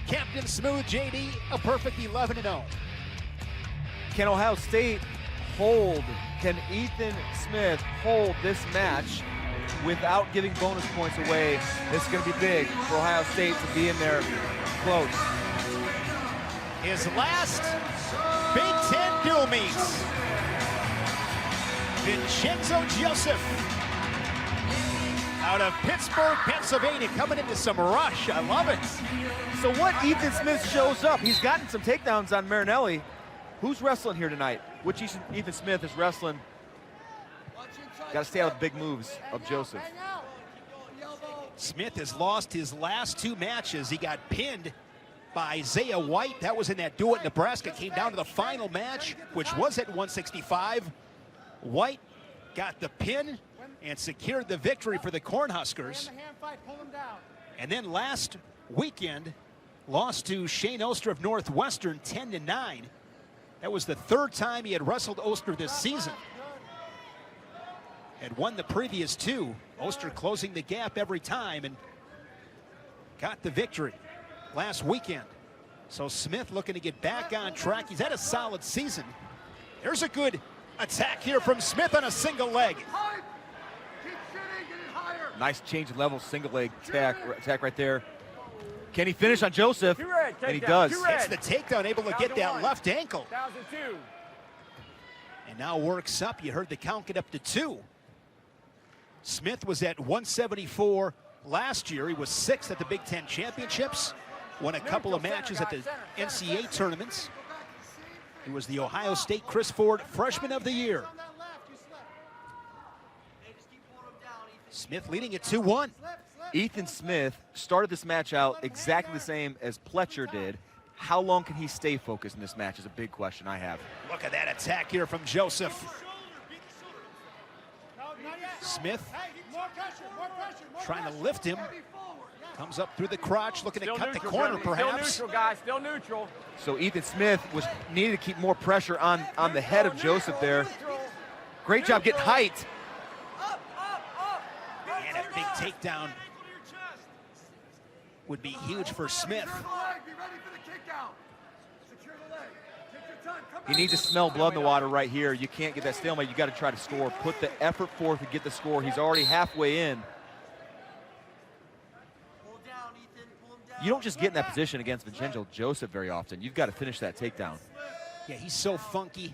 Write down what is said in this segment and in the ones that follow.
Captain Smooth JD, a perfect 11-0. Can Ohio State hold, can Ethan Smith hold this match without giving bonus points away? This is going to be big for Ohio State to be in there close. His last Big Ten dual meets. Vincenzo Joseph out of Pittsburgh, Pennsylvania, coming into some rush. I love it. So what Ethan Smith shows up, he's gotten some takedowns on Marinelli. Who's wrestling here tonight? Which Ethan Smith is wrestling? Got to stay out of the big moves of Joseph. Smith has lost his last 2 matches. He got pinned by Isaiah White. That was in that duel at Nebraska. Came down to the final match, which was at 165. White got the pin and secured the victory for the Cornhuskers. And then last weekend, lost to Shane Oster of Northwestern 10-9. That was the 3rd time he had wrestled Oster this season. Had won the previous 2. Oster closing the gap every time and got the victory last weekend. So Smith looking to get back on track. He's had a solid season. There's a good attack here from Smith on a single leg. Nice change of level, single leg attack right there. Can he finish on Joseph? And he does. Hits the takedown, able to get that left ankle. And now works up. You heard the count get up to 2. Smith was at 174 last year. He was 6th at the Big Ten Championships. Won a couple of matches at the NCAA tournaments. He was the Ohio State Chris Ford Freshman of the Year. Smith leading at 2-1. Ethan Smith started this match out exactly the same as Pletcher did. How long can he stay focused in this match is a big question I have. Look at that attack here from Joseph. Smith trying to lift him. Comes up through the crotch, looking to cut the corner, perhaps. Still neutral, guys, still neutral. So Ethan Smith needed to keep more pressure on the head of Joseph there. Great job getting height. And a big takedown would be huge for Smith. You need to smell blood in the water right here. You can't get that stalemate. You got to try to score. Put the effort forth to get the score. He's already halfway in. You don't just get in that position against Vincenzo Joseph very often. You've got to finish that takedown. Yeah, he's so funky.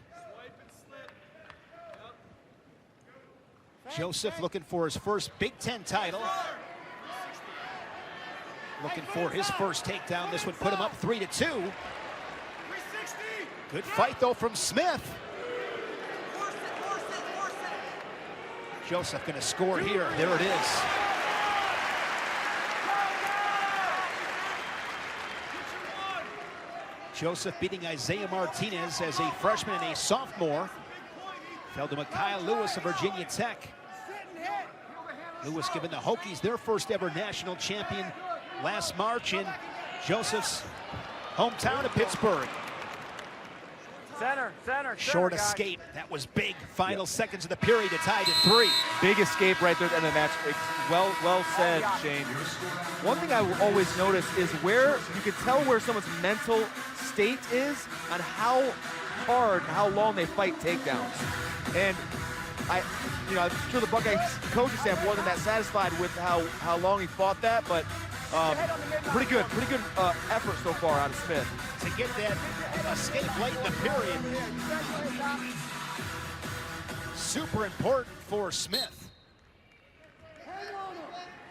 Joseph looking for his first Big Ten title. Looking for his first takedown. This would put him up 3-2. Good fight though from Smith. Joseph gonna score here. There it is. Joseph beating Isaiah Martinez as a freshman and a sophomore. Fell to Micaiah Lewis of Virginia Tech. Lewis giving the Hokies their first ever national champion last March in Joseph's hometown of Pittsburgh. Center, Short escape. That was big. Final seconds of the period to tie to 3. Big escape right there at the end of the match. Well said, Shane. One thing I will always notice is where you can tell where someone's mental state is on how hard and how long they fight takedowns. And I'm sure the Buckeyes coaching staff wasn't that satisfied with how long he fought that, but pretty good effort so far out of Smith. To get that escape late in the period. Super important for Smith.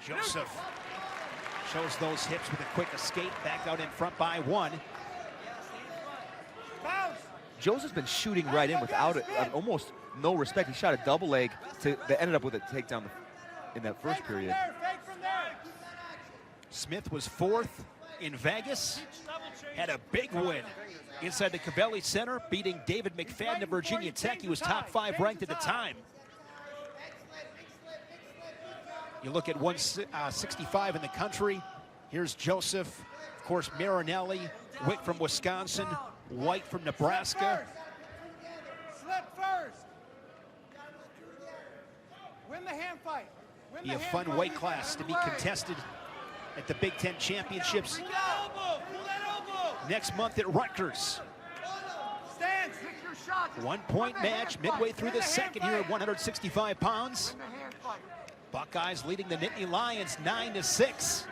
Joseph shows those hips with a quick escape, back out in front by 1. Joseph's been shooting right in without almost no respect. He shot a double leg that ended up with a takedown in that first period. Smith was 4th in Vegas, had a big win inside the Covelli Center, beating David McFadden of Virginia Tech. He was top 5 ranked at the time. You look at 165 in the country. Here's Joseph, of course, Marinelli, Witt from Wisconsin, White from Nebraska. Slip first. Win the hand fight. Be a fun weight class to be contested at the Big Ten Championships next month at Rutgers. Stand, pick your shots. 1-point match midway through the second here at 165 pounds. Win the hand fight. Buckeyes leading the Nittany Lions 9-6.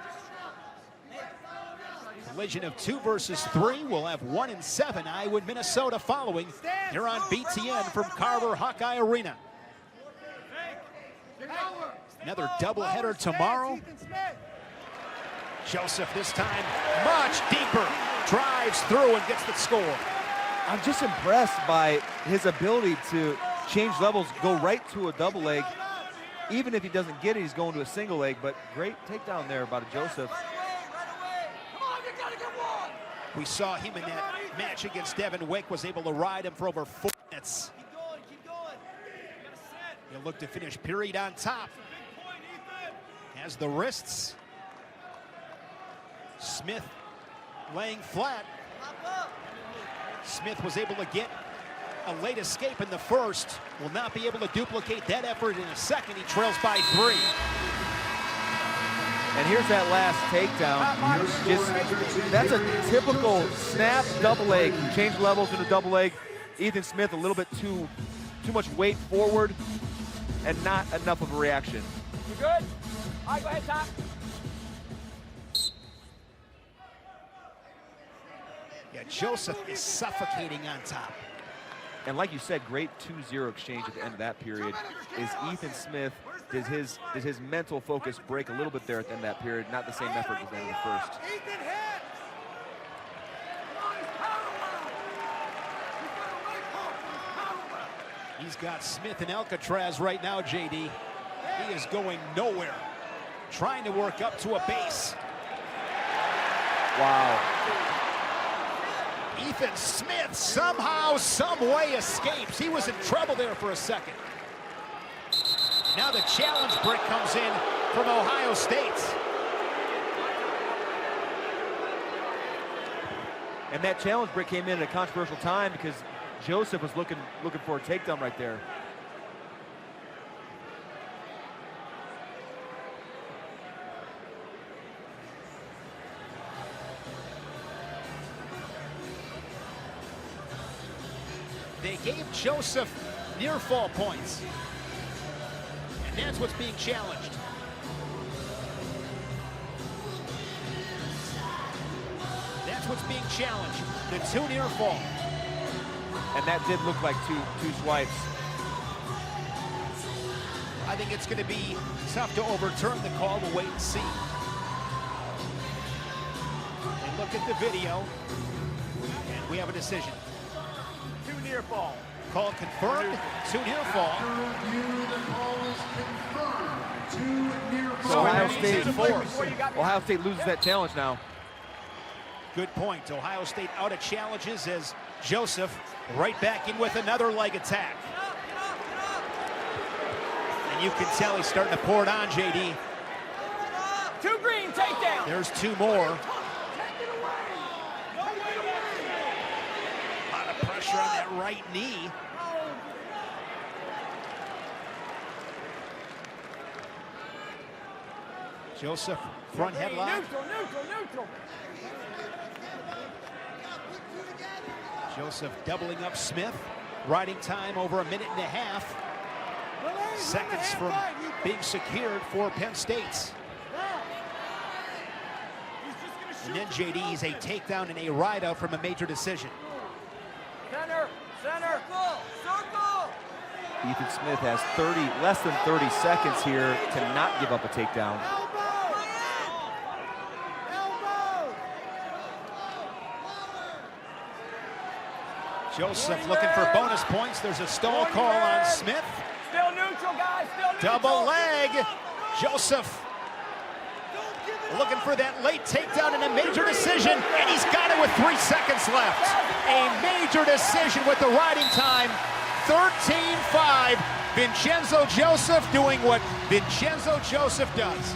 Collision of 2 versus 3. We'll have 1 and 7. Iowa, Minnesota following here on BTN from Carver Hawkeye Arena. Another doubleheader tomorrow. Joseph this time much deeper. Drives through and gets the score. I'm just impressed by his ability to change levels, go right to a double leg. Even if he doesn't get it, he's going to a single leg, but great takedown there by Joseph. We saw him in that match against Devin Wick, was able to ride him for over 4 minutes. Keep going. He'll look to finish period on top. Has the wrists. Smith laying flat. Smith was able to get a late escape in the first. Will not be able to duplicate that effort in a second. He trails by 3. And here's that last takedown. That's a typical snap double leg. Change levels in a double leg. Ethan Smith a little bit too much weight forward and not enough of a reaction. You good? All right, go ahead, Tom. Yeah, Joseph is suffocating on top. And like you said, great 2-0 exchange at the end of that period. Is Ethan Smith, does his mental focus break a little bit there at the end of that period? Not the same effort as the end of the first. Ethan, hit! He's got Smith and Alcatraz right now, JD. He is going nowhere. Trying to work up to a base. Wow. Ethan Smith somehow, some way escapes. He was in trouble there for a second. Now the challenge brick comes in from Ohio State. And that challenge brick came in at a controversial time because Joseph was looking for a takedown right there. They gave Joseph near fall points. And that's what's being challenged. That's what's being challenged. The 2 near fall. And that did look like two swipes. I think it's going to be tough to overturn the call. We'll wait and see. And look at the video. And we have a decision. 2 near fall. Call confirmed. 2 near fall. So Ohio State loses that challenge now. Good point. Ohio State out of challenges as Joseph right back in with another leg attack. And you can tell he's starting to pour it on, JD. 2 green, takedown. There's 2 more. A lot of pressure on that right knee. Joseph, front headlock. Neutral. Joseph doubling up Smith. Riding time over 1.5 minutes. Seconds from being secured for Penn State. And then JD's a takedown and a ride out from a major decision. Center. Circle. Ethan Smith has less than 30 seconds here to not give up a takedown. Joseph looking for bonus points. There's a stall call on Smith. Still neutral, guys. Still neutral. Double leg. Joseph looking for that late takedown and a major decision. And he's got it with 3 seconds left. A major decision with the riding time. 13-5. Vincenzo Joseph doing what Vincenzo Joseph does.